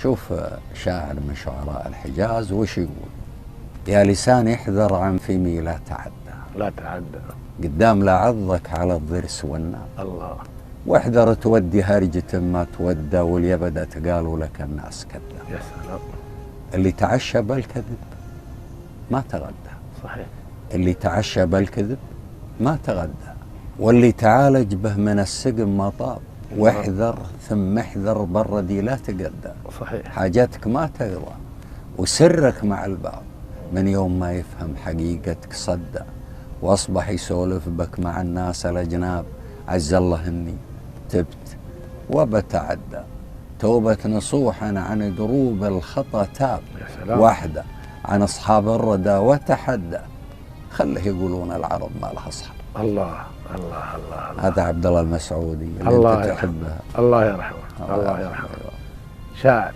شوف شاعر من شعراء الحجاز وش يقول؟ يا لسان احذر عن فمي لا تعدى، لا تعدى قدام لا عضك على الضرس والنار. الله. واحذر تودي هرجة ما تودى واليبدة قالوا لك الناس كذاب. يا سلام. اللي تعشى بالكذب ما تغدى. صحيح. اللي تعشى بالكذب ما تغدى، واللي تعالج به من السقم ما طاب. واحذر ثم احذر بردي لا تقدى. صحيح. حاجتك ما تقضى وسرك مع البعض، من يوم ما يفهم حقيقتك صدى. واصبح يسولف بك مع الناس الاجناب، عز الله اني تبت وبتعدى. توبة نصوحا عن دروب الخطا تاب. يا سلام. واحدة عن اصحاب الردى وتحدى. خله يقولون العرب ما لها اصحاب. الله الله الله. هذا عبد الله المسعودي اللي الله انت تحبها. الله يرحمه. الله يرحمه. شاعر.